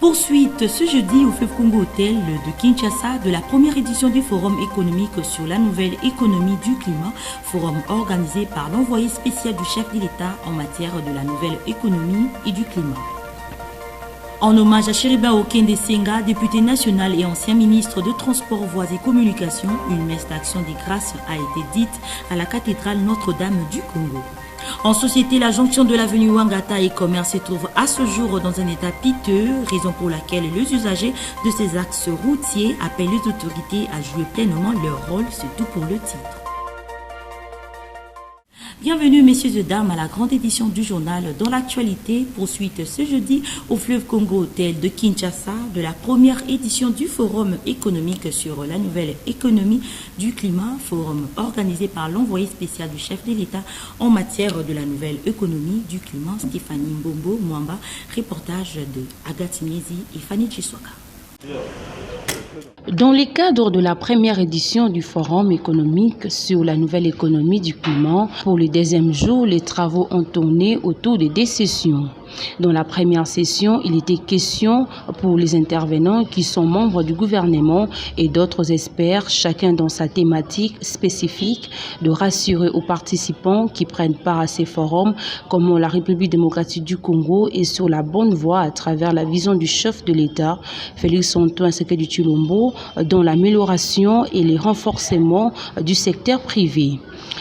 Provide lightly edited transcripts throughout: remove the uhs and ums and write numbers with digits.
Poursuite ce jeudi au Fleuve Congo Hôtel de Kinshasa de la première édition du Forum économique sur la nouvelle économie du climat, forum organisé par l'envoyé spécial du chef de l'État en matière de la nouvelle économie et du climat. En hommage à Chériba Okende Senga, député national et ancien ministre de Transport, Voies et Communications, une messe d'action des grâces a été dite à la cathédrale Notre-Dame du Congo. En société, la jonction de l'avenue Wangata et Commerce se trouve à ce jour dans un état piteux, raison pour laquelle les usagers de ces axes routiers appellent les autorités à jouer pleinement leur rôle, surtout pour le titre. Bienvenue messieurs et dames à la grande édition du journal dans l'actualité. Poursuite ce jeudi au Fleuve Congo Hôtel de Kinshasa de la première édition du Forum économique sur la nouvelle économie du climat, forum organisé par l'envoyé spécial du chef de l'État en matière de la nouvelle économie du climat, Stéphanie Mbombo Mwamba, reportage de Agathe Miezi et Fanny Chiswaka. Dans le cadre de la première édition du Forum économique sur la nouvelle économie du climat, pour le deuxième jour, les travaux ont tourné autour de deux sessions. Dans la première session, il était question pour les intervenants qui sont membres du gouvernement et d'autres experts, chacun dans sa thématique spécifique, de rassurer aux participants qui prennent part à ces forums comment la République démocratique du Congo est sur la bonne voie à travers la vision du chef de l'État, Félix-Antoine Tshisekedi Tshilombo, dans l'amélioration et le renforcement du secteur privé.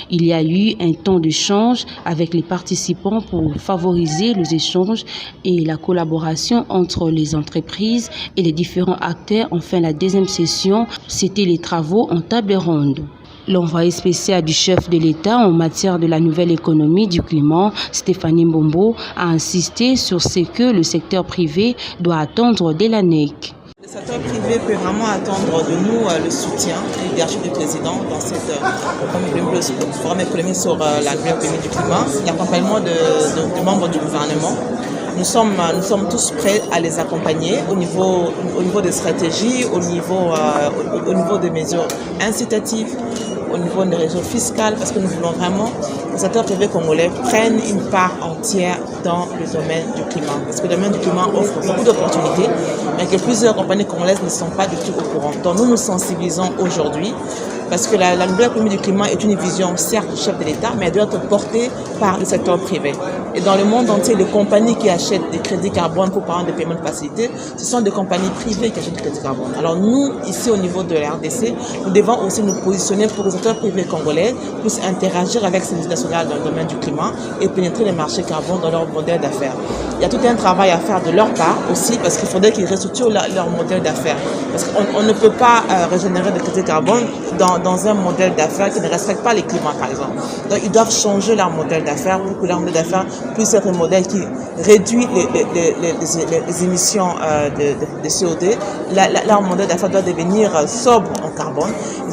Il y a eu un temps d'échange avec les participants pour favoriser les échanges et la collaboration entre les entreprises et les différents acteurs. Enfin, la deuxième session, c'était les travaux en table ronde. L'envoyé spécial du chef de l'État en matière de la nouvelle économie du climat, Stéphanie Mbombo, a insisté sur ce que le secteur privé doit attendre de l'ANEC. Le secteur privé peut vraiment attendre de nous le soutien et le leadership du président dans cette forum économique sur la nouvelle économie du climat, l'accompagnement de membres du gouvernement. Nous sommes tous prêts à les accompagner au niveau des stratégies, au niveau des mesures incitatives, au niveau des régions fiscales, parce que nous voulons vraiment que le secteur privé congolais prenne une part entière dans le domaine du climat. Parce que le domaine du climat offre beaucoup d'opportunités, mais que plusieurs compagnies congolaises ne sont pas du tout au courant. Donc nous nous sensibilisons aujourd'hui, parce que la nouvelle économie du climat est une vision, certes, du chef de l'État, mais elle doit être portée par le secteur privé. Et dans le monde entier, les compagnies qui achètent des crédits carbone pour par exemple des paiements de facilité, ce sont des compagnies privées qui achètent des crédits carbone. Alors nous, ici au niveau de la RDC, nous devons aussi nous positionner pour que le secteur privé congolais puisse interagir avec ces multinationales dans le domaine du climat et pénétrer les marchés carbone dans leur modèle d'affaires. Il y a tout un travail à faire de leur part aussi, parce qu'il faudrait qu'ils restructurent leur modèle d'affaires. Parce qu'on ne peut pas régénérer des crédits carbone dans un modèle d'affaires qui ne respecte pas les climats, par exemple. Donc, ils doivent changer leur modèle d'affaires pour que leur modèle d'affaires puisse être un modèle qui réduit les émissions de CO2. Leur modèle d'affaires doit devenir sobre en carbone.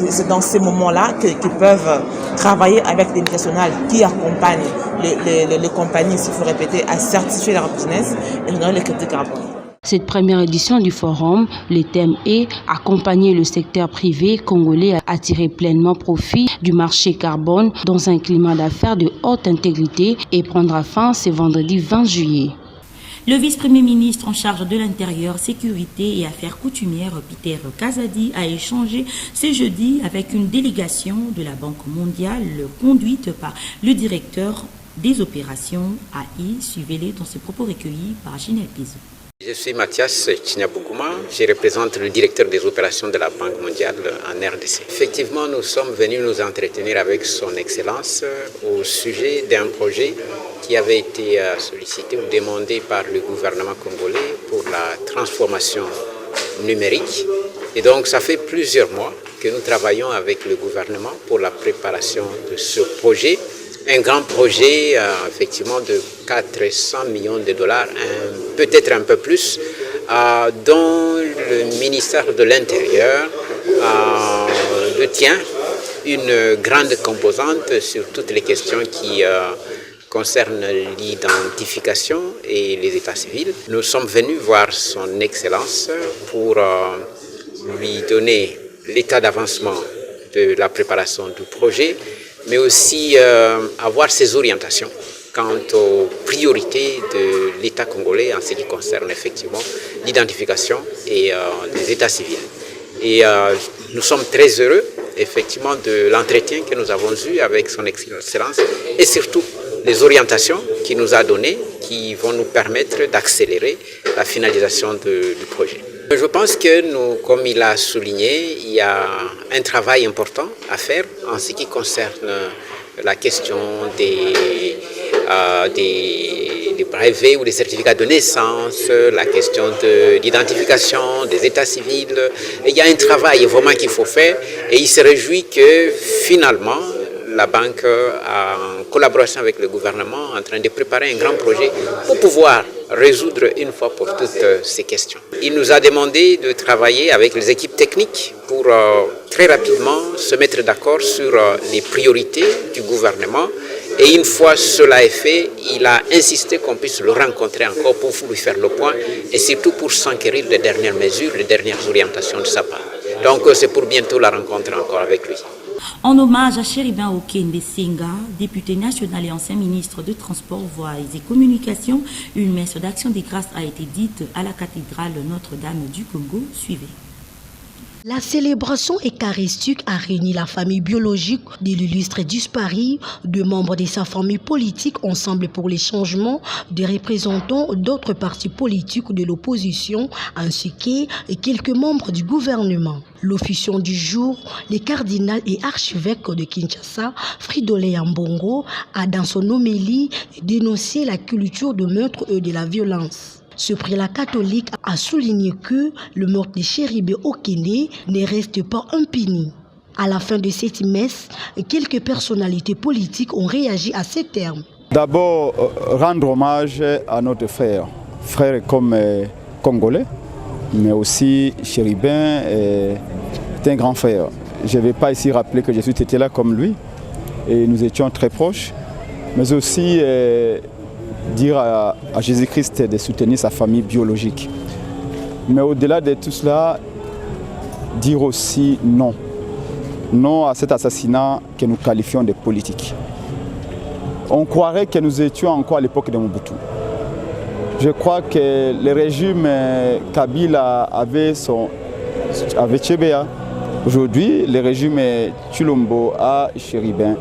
C'est dans ces moments-là qu'ils peuvent travailler avec des multinationales qui accompagnent les compagnies, s'il faut répéter, à certifier leur business et générer les crédits carbone. Cette première édition du forum, le thème est « Accompagner le secteur privé congolais à tirer pleinement profit du marché carbone dans un climat d'affaires de haute intégrité » et prendra fin ce vendredi 20 juillet. Le vice-premier ministre en charge de l'Intérieur, Sécurité et Affaires coutumières, Peter Kazadi, a échangé ce jeudi avec une délégation de la Banque mondiale conduite par le directeur des opérations AI. Suivez-les dans ce propos recueillis par Ginelle Pizou. Je suis Mathias Chinyaboukouma, je représente le directeur des opérations de la Banque mondiale en RDC. Effectivement, nous sommes venus nous entretenir avec son Excellence au sujet d'un projet qui avait été sollicité ou demandé par le gouvernement congolais pour la transformation numérique. Et donc, ça fait plusieurs mois que nous travaillons avec le gouvernement pour la préparation de ce projet. Un grand projet, effectivement, de 400 millions de dollars, peut-être un peu plus, dont le ministère de l'Intérieur détient une grande composante sur toutes les questions qui concernent l'identification et les états civils. Nous sommes venus voir son Excellence pour lui donner l'état d'avancement de la préparation du projet, mais aussi avoir ses orientations quant aux priorités de l'État congolais en ce qui concerne effectivement l'identification et des états civils. Et nous sommes très heureux effectivement de l'entretien que nous avons eu avec son Excellence et surtout les orientations qu'il nous a données qui vont nous permettre d'accélérer la finalisation du projet. Je pense que nous, comme il a souligné, il y a un travail important à faire en ce qui concerne la question des brevets ou des certificats de naissance, la question de l'identification des états civils. Et il y a un travail vraiment qu'il faut faire et il se réjouit que finalement la banque, en collaboration avec le gouvernement, est en train de préparer un grand projet pour pouvoir résoudre une fois pour toutes ces questions. Il nous a demandé de travailler avec les équipes techniques pour très rapidement se mettre d'accord sur les priorités du gouvernement. Et une fois cela est fait, il a insisté qu'on puisse le rencontrer encore pour lui faire le point et surtout pour s'enquérir des dernières mesures, des dernières orientations de sa part. Donc c'est pour bientôt la rencontre encore avec lui. En hommage à Chéribin Okende Senga, député national et ancien ministre de Transport, Voies et Communications, une messe d'action des grâces a été dite à la cathédrale Notre-Dame du Congo. Suivez. La célébration eucharistique a réuni la famille biologique de l'illustre disparu, de membres de sa famille politique, Ensemble pour les changements, des représentants d'autres partis politiques de l'opposition, ainsi que quelques membres du gouvernement. L'officiant du jour, le cardinal et archevêque de Kinshasa, Fridolin Ambongo, a dans son homélie dénoncé la culture de meurtre et de la violence. Ce prélat catholique a souligné que le meurtre de Chéribé Okende ne reste pas impuni. À la fin de cette messe, quelques personnalités politiques ont réagi à ces termes. D'abord, rendre hommage à notre frère comme congolais, mais aussi Chéribin est un grand frère. Je ne vais pas ici rappeler que Jésus était là comme lui et nous étions très proches, mais aussi dire à Jésus-Christ de soutenir sa famille biologique. Mais au-delà de tout cela, dire aussi non. Non à cet assassinat que nous qualifions de politique. On croirait que nous étions encore à l'époque de Mobutu. Je crois que le régime Kabila avait Tchébéa. Aujourd'hui, le régime Tshilombo a Chéribin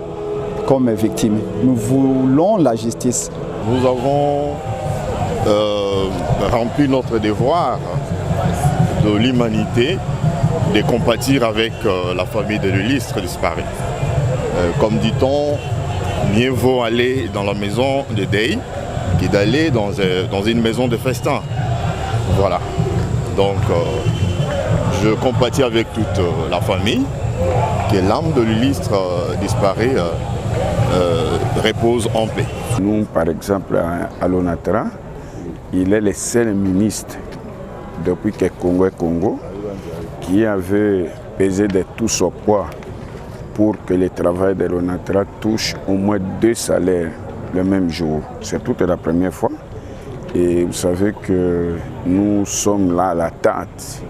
comme victime. Nous voulons la justice. Nous avons rempli notre devoir de l'humanité de compatir avec la famille de l'illustre disparu. Comme dit-on, mieux vaut aller dans la maison de deuil que d'aller dans une maison de festin. Voilà. Donc, je compatis avec toute la famille, que l'âme de l'illustre disparu repose en paix. Nous, par exemple, à l'ONATRA, il est le seul ministre depuis que Congo est Congo qui avait pesé de tout son poids pour que le travail de l'ONATRA touche au moins 2 salaires le même jour. C'est toute la première fois. Et vous savez que nous sommes là à l'attente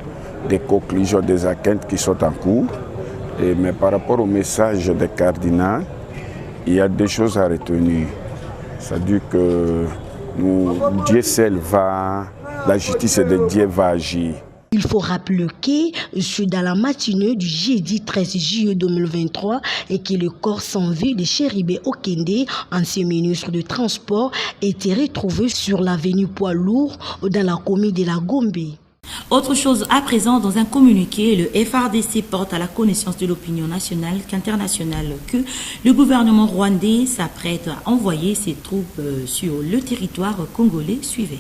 des conclusions des enquêtes qui sont en cours. Mais par rapport au message des cardinals, il y a 2 choses à retenir. C'est-à-dire que Dieu seul va, la justice de Dieu va agir. Il faut rappeler que dans la matinée du jeudi 13 juillet 2023 et que le corps sans vie de Chéribé Okende, ancien ministre de Transport, était retrouvé sur l'avenue Poids-Lourd dans la commune de la Gombe. Autre chose à présent, dans un communiqué, le FRDC porte à la connaissance de l'opinion nationale qu'internationale que le gouvernement rwandais s'apprête à envoyer ses troupes sur le territoire congolais. Suivez.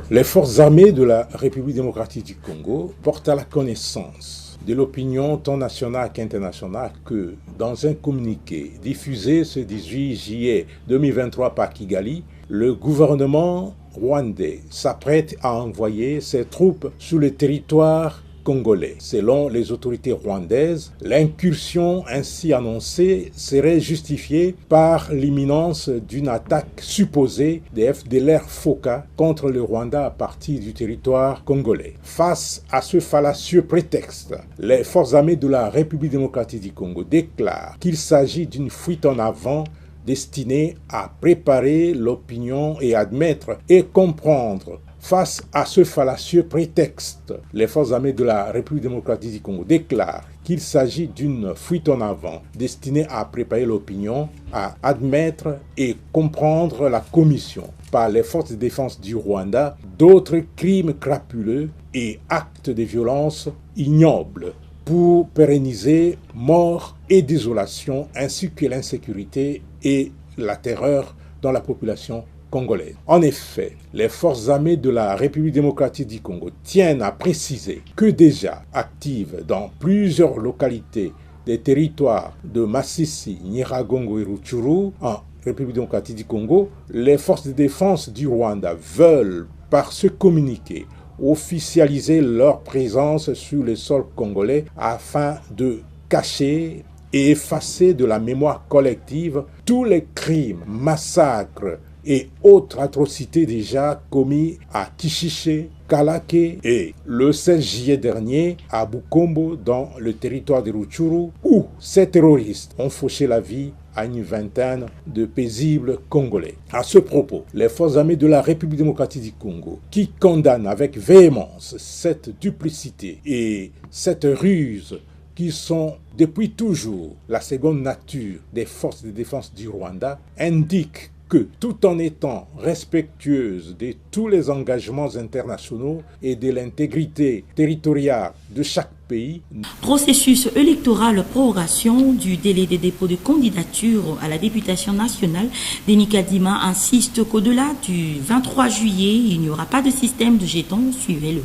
Les forces armées de la République démocratique du Congo portent à la connaissance de l'opinion tant nationale qu'internationale que, dans un communiqué diffusé ce 18 juillet 2023 par Kigali, le gouvernement rwandais s'apprête à envoyer ses troupes sur le territoire congolais. Selon les autorités rwandaises, l'incursion ainsi annoncée serait justifiée par l'imminence d'une attaque supposée des FDLR-FOCA contre le Rwanda à partir du territoire congolais. Face à ce fallacieux prétexte, les forces armées de la République démocratique du Congo déclarent qu'il s'agit d'une fuite en avant destiné à préparer l'opinion et admettre et comprendre. Face à ce fallacieux prétexte, les forces armées de la République démocratique du Congo déclarent qu'il s'agit d'une fuite en avant destinée à préparer l'opinion, à admettre et comprendre la commission par les forces de défense du Rwanda d'autres crimes crapuleux et actes de violence ignobles pour pérenniser mort et désolation ainsi que l'insécurité et la terreur dans la population congolaise. En effet, les forces armées de la République démocratique du Congo tiennent à préciser que déjà actives dans plusieurs localités des territoires de Masisi, Nyiragongo et Rutshuru en République démocratique du Congo, les forces de défense du Rwanda veulent, par ce communiqué, officialiser leur présence sur le sol congolais afin de cacher et effacer de la mémoire collective tous les crimes, massacres et autres atrocités déjà commis à Kishiché, Kalake et le 16 juillet dernier à Bukombo dans le territoire de Rutshuru où ces terroristes ont fauché la vie à une vingtaine de paisibles Congolais. À ce propos, les forces armées de la République démocratique du Congo, qui condamnent avec véhémence cette duplicité et cette ruse qui sont depuis toujours la seconde nature des forces de défense du Rwanda, indiquent que, tout en étant respectueuse de tous les engagements internationaux et de l'intégrité territoriale de chaque pays. Processus électoral, prorogation du délai de dépôt de candidature à la députation nationale, Denis Kadima insiste qu'au-delà du 23 juillet, il n'y aura pas de système de jetons, suivez-le.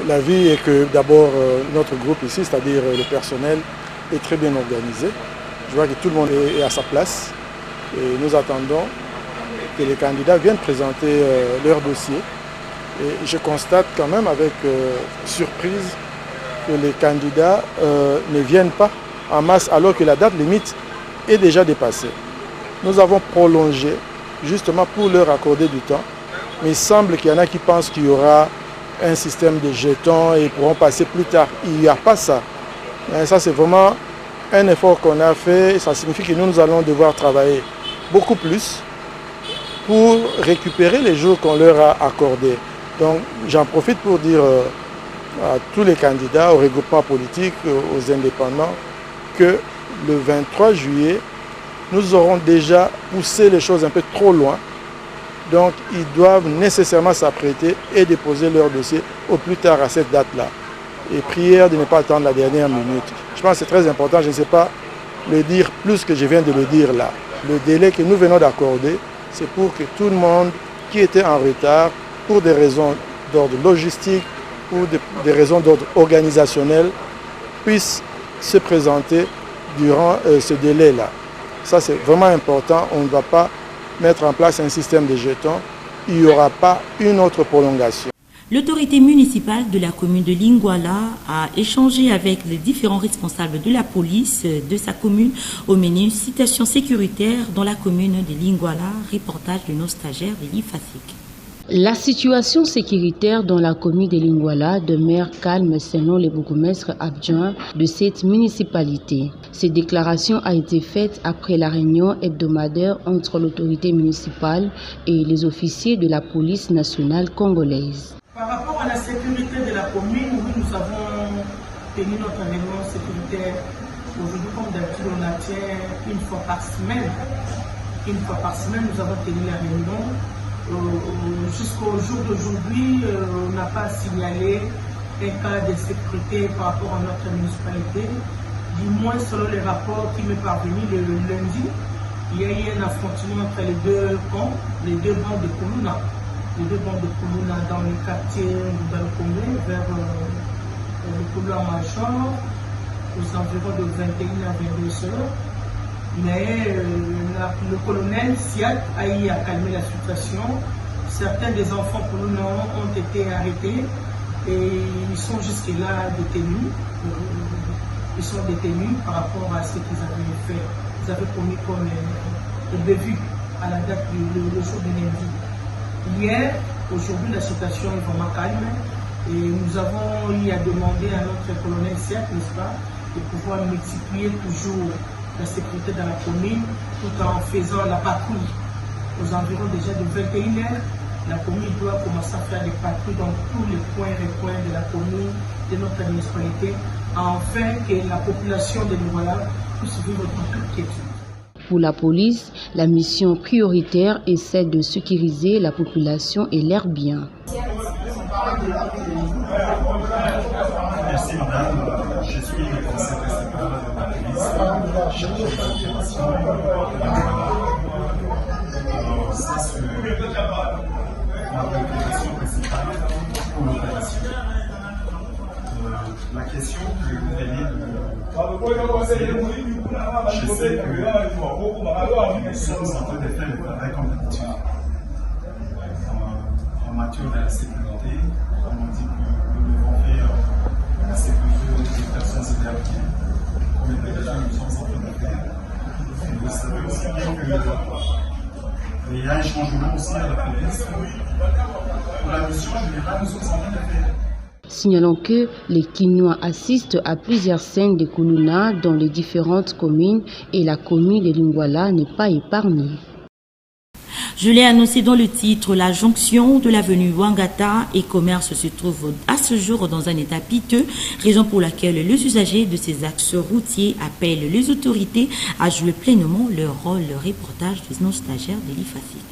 L'avis est que d'abord notre groupe ici, c'est-à-dire le personnel, est très bien organisé. Je vois que tout le monde est à sa place. Et nous attendons que les candidats viennent présenter leur dossier. Et je constate quand même avec surprise que les candidats ne viennent pas en masse alors que la date limite est déjà dépassée. Nous avons prolongé justement pour leur accorder du temps. Mais il semble qu'il y en a qui pensent qu'il y aura un système de jetons et pourront passer plus tard. Il n'y a pas ça. Mais ça, c'est vraiment un effort qu'on a fait. Ça signifie que nous allons devoir travailler beaucoup plus pour récupérer les jours qu'on leur a accordés. Donc j'en profite pour dire à tous les candidats, aux regroupements politiques, aux indépendants, que le 23 juillet, nous aurons déjà poussé les choses un peu trop loin. Donc ils doivent nécessairement s'apprêter et déposer leur dossier au plus tard à cette date-là. Et prière de ne pas attendre la dernière minute. Je pense que c'est très important, je ne sais pas le dire plus que je viens de le dire là. Le délai que nous venons d'accorder, c'est pour que tout le monde qui était en retard, pour des raisons d'ordre logistique, pour des raisons d'ordre organisationnel, puisse se présenter durant ce délai-là. Ça, c'est vraiment important. On ne va pas mettre en place un système de jetons. Il n'y aura pas une autre prolongation. L'autorité municipale de la commune de Lingwala a échangé avec les différents responsables de la police de sa commune au menu situation sécuritaire dans la commune de Lingwala, reportage de nos stagiaires de l'IFASIC. La situation sécuritaire dans la commune de Lingwala demeure calme selon le bourgmestre adjoint de cette municipalité. Cette déclaration a été faite après la réunion hebdomadaire entre l'autorité municipale et les officiers de la police nationale congolaise. Par rapport à la sécurité de la commune, oui, nous avons tenu notre réunion sécuritaire. Aujourd'hui, comme d'habitude, on la tient une fois par semaine. Une fois par semaine, nous avons tenu la réunion. Jusqu'au jour d'aujourd'hui, on n'a pas signalé un cas de sécurité par rapport à notre municipalité. Du moins, selon les rapports qui m'est parvenu le lundi, il y a eu un affrontement entre les deux camps, les deux bandes de Kuluna. Les deux bandes de Kuluna dans le quartier de Balcomé, vers le Kuluna Major, aux environs de 21 à 22 heures. Mais le colonel Siad a eu à calmer la situation. Certains des enfants Kuluna ont été arrêtés et ils sont jusque-là détenus. Ils sont détenus par rapport à ce qu'ils avaient fait. Ils avaient commis comme bévu à la date du jour de lundi. Hier, aujourd'hui, la situation est vraiment calme et nous avons eu à demander à notre colonel Siak, n'est-ce pas, de pouvoir multiplier toujours la sécurité dans la commune, tout en faisant la patrouille aux environs déjà de 21h. La commune doit commencer à faire des patrouilles dans tous les coins et recoins de la commune, de notre municipalité, afin que la population de Douala puisse vivre dans toute quiétude. Pour la police, la mission prioritaire est celle de sécuriser la population et leurs biens. Merci madame, je suis le conseil principal de la police, chargé de l'opération. C'est sur la préoccupation principale pour l'opération. La question que vous venez de poser, je sais que nous sommes en train de faire le travail comme d'habitude. En matière de la sécurité, on dit que nous devons faire la sécurité des personnes et des biens. Comme nous sommes en train de faire. Et vous savez aussi bien qu'il y a un changement aussi à la police. Pour la mission générale, nous sommes en train de faire. Signalons que les Kinois assistent à plusieurs scènes de Kuluna dans les différentes communes et la commune de Lingwala n'est pas épargnée. Je l'ai annoncé dans le titre, la jonction de l'avenue Wangata et Commerce se trouve à ce jour dans un état piteux, raison pour laquelle les usagers de ces axes routiers appellent les autorités à jouer pleinement leur rôle. Le reportage des non-stagiaires de l'IFASIC.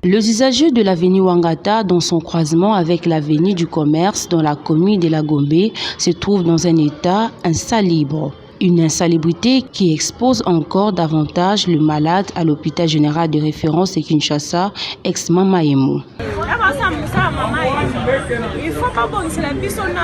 Les usagers de l'avenue Wangata, dans son croisement avec l'avenue du Commerce dans la commune de la Gombe, se trouvent dans un état insalubre. Une insalubrité qui expose encore davantage le malade à l'hôpital général de référence de Kinshasa, ex-Mamaemo. Il faut pas bon c'est la personne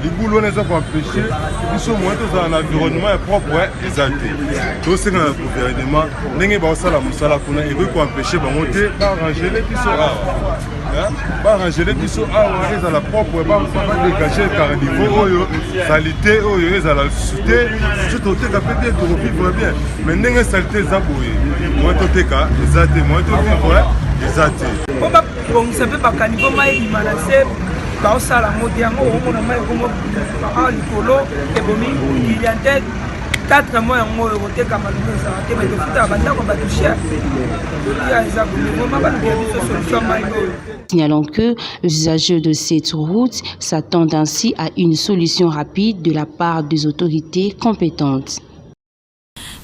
les boulots ne sont pas empêchés, ils sont moins dans un environnement propre et exalté. Donc c'est un gouvernement, n'ayez pas ça la moussala qu'on a, et vous empêcher de monter, pas arranger les qui sont là. Pas arranger les qui sont là, ils ont la propre, pas dégager car niveau, salité, ils ont la société, tout au cas peut-être pour vivre bien. Mais n'ayez saleté zaboué, moins tout est cas, exalté, moins tout vivre, exalté. Bon, ça peut pas caniveau, mais il m'a laissé. Dans la modiamo, on a mis comme un licolo, et bon, il y a peut-être 4 mois en mois, on était comme un mais de foot à Banda, on va toucher. Signalons que les usagers de cette route s'attendent ainsi à une solution rapide de la part des autorités compétentes.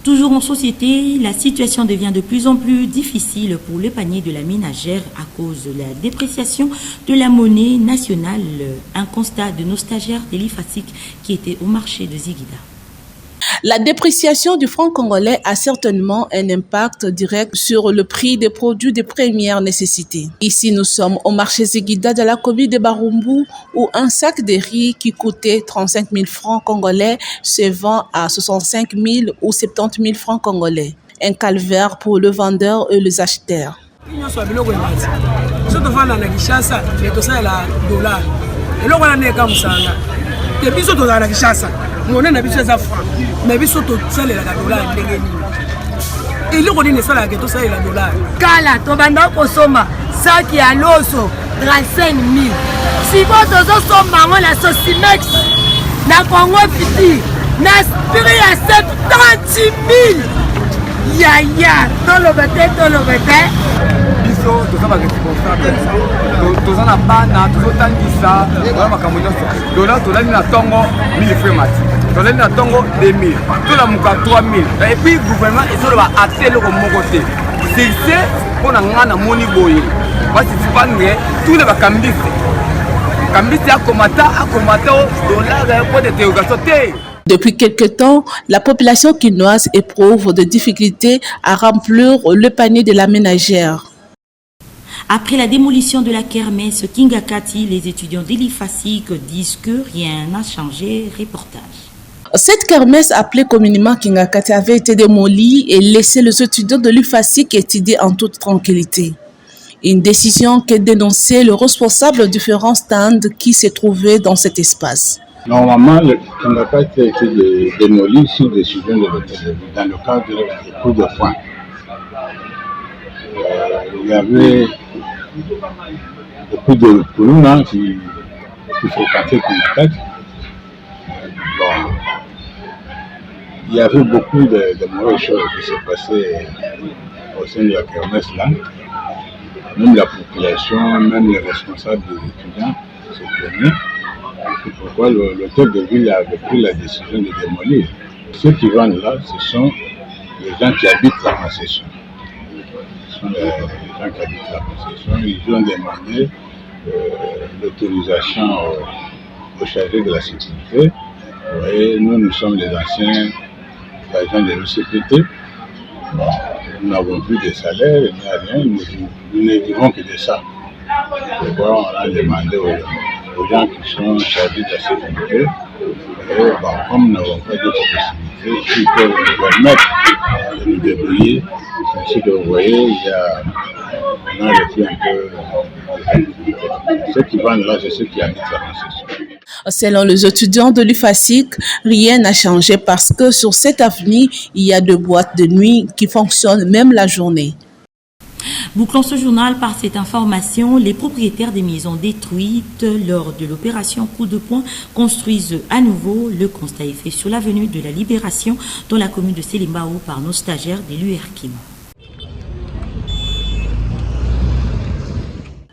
Toujours en société, la situation devient de plus en plus difficile pour le panier de la ménagère à cause de la dépréciation de la monnaie nationale. Un constat de nos stagiaires de l'IFASIC qui étaient au marché de Ziguida. La dépréciation du franc congolais a certainement un impact direct sur le prix des produits de première nécessité. Ici, nous sommes au marché Ziguida de la commune de Barumbu où un sac de riz qui coûtait 35 000 francs congolais se vend à 65 000 ou 70 000 francs congolais. Un calvaire pour le vendeur et les acheteurs. On a biso za franc mais biso to tsale la dollar ndenge ni ili ko dine sala ke to sala la dollar kala to banda ko soma saki ya loso 35 000 si boto zo soma ngona so Simex na Congo Piti na spiri ya 70 000 ya to lo bete biso to saba ke responsable to zana bana to tangisa wala makambo nyonso dollar to lani na tongo 1000 francs mati. Dans les natongo 2000, tout la muka 3000. Et puis le gouvernement est sur la atte le côté. C'est pour na moni boye. Parce que pas tous les bakambisi. Kambisi akomata dollar pour des interrogations. Depuis quelque temps, la population quinoise éprouve des difficultés à remplir le panier de la ménagère. Après la démolition de la kermesse Kingakati, les étudiants d'Elifasik disent que rien n'a changé. Reportage. Cette kermesse appelée communément Kingakate avait été démolie et laissé les étudiants de l'UFASIC étudier en toute tranquillité. Une décision qu'a dénoncé le responsable de différents stands qui se trouvaient dans cet espace. Normalement, le Kingakate a été démoli sur décision de l'hôtel de ville dans le cadre des coups de poing. Il y avait beaucoup de Koulouna qui fréquentaient Kingakate. Bon, il y avait beaucoup de mauvaises choses qui se passaient au sein de la kermesse là. Même la population, même les responsables des étudiants se plaignaient. C'est pourquoi l'hôtel de ville avait pris la décision de démolir. Ceux qui vendent là, ce sont les gens qui habitent la concession. Ce sont les gens qui habitent la concession. Ils ont demandé l'autorisation au chargé de la sécurité. Vous voyez, nous sommes les anciens agents de l'OCPT. Bon, nous n'avons plus de salaire, il n'y a rien, nous ne vivons que de ça. On a demandé aux gens qui sont chargés de la sécurité, et bon, comme nous n'avons pas d'autres possibilités, s'ils peuvent nous permettre de nous débrouiller, ainsi que vous voyez, on a refait un peu. Ceux qui vendent là, c'est ceux qui habitent la concession. Selon les étudiants de l'UFASIC, rien n'a changé parce que sur cette avenue, il y a 2 boîtes de nuit qui fonctionnent même la journée. Bouclons ce journal par cette information. Les propriétaires des maisons détruites lors de l'opération Coup de poing construisent à nouveau. Le constat est fait sur l'avenue de la Libération dans la commune de Selimbao par nos stagiaires de l'URKIM.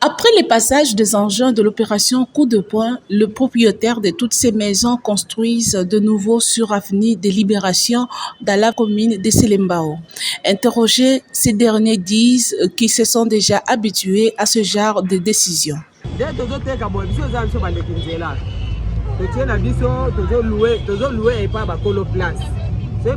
Après le passage des engins de l'opération Coup de poing, le propriétaire de toutes ces maisons construisent de nouveau sur avenue de Libération dans la commune de Selimbao. Interrogés, ces derniers disent qu'ils se sont déjà habitués à ce genre de décision.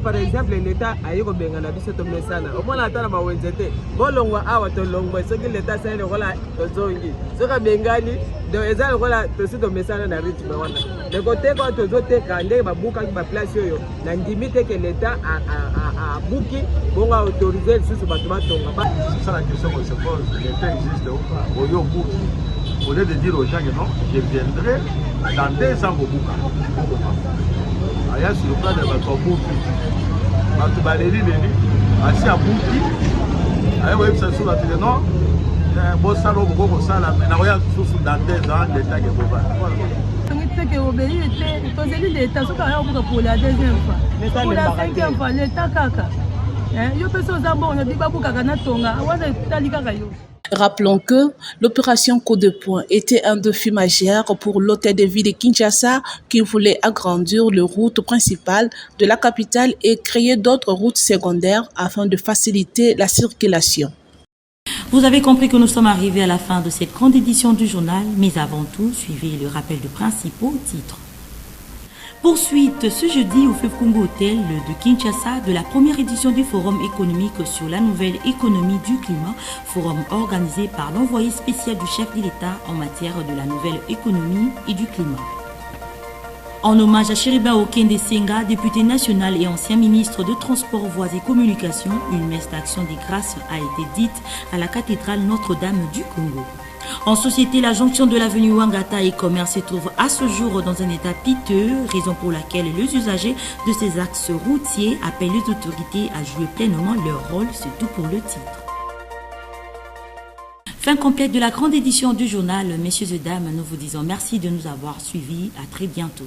Par exemple, l'État a eu un biso to mesana. Au moins, la tana ba wenzete. Bolongwa awa to longwa. Ce que l'État sait le rola to zongi. Ce que bengani de ezal rola to si to mesana na rythme wana. De côté quand to zote kande ba buka ba place yo. Na ndimite que l'État a buki bonga autoriser sous batuma tonga. C'est ça la question qu'on se pose. L'État existe ou pas? Oyo buki. Au lieu de dire aux gens que non, je viendrai dans 2 ans au buka. Aya sur le plan de votre bouki. Votre balérie, assis à bouki. Aya, vous voyez, ça sur la télé, non? Bon salon, bon salon, mais n'a rien sous dans 2 ans, l'État qui est bon. Pour la 2e fois. Pour la 5e fois, l'État kaka. Yo personne ça bon, on dit pas pour kaka na tonga. Awa talika kayo. Rappelons que l'opération Coup de poing était un défi majeur pour l'hôtel de ville de Kinshasa qui voulait agrandir les routes principales de la capitale et créer d'autres routes secondaires afin de faciliter la circulation. Vous avez compris que nous sommes arrivés à la fin de cette grande édition du journal, mais avant tout, suivez le rappel de principaux titres. Poursuite ce jeudi au Fleuve Congo Hôtel de Kinshasa de la première édition du Forum économique sur la nouvelle économie du climat, forum organisé par l'envoyé spécial du chef de l'État en matière de la nouvelle économie et du climat. En hommage à Chériba Okende Senga, député national et ancien ministre de Transport, Voies et Communications, une messe d'action des grâces a été dite à la cathédrale Notre-Dame du Congo. En société, la jonction de l'avenue Wangata et Commerce se trouve à ce jour dans un état piteux, raison pour laquelle les usagers de ces axes routiers appellent les autorités à jouer pleinement leur rôle, c'est tout pour le titre. Fin complète de la grande édition du journal. Messieurs et dames, nous vous disons merci de nous avoir suivis. À très bientôt.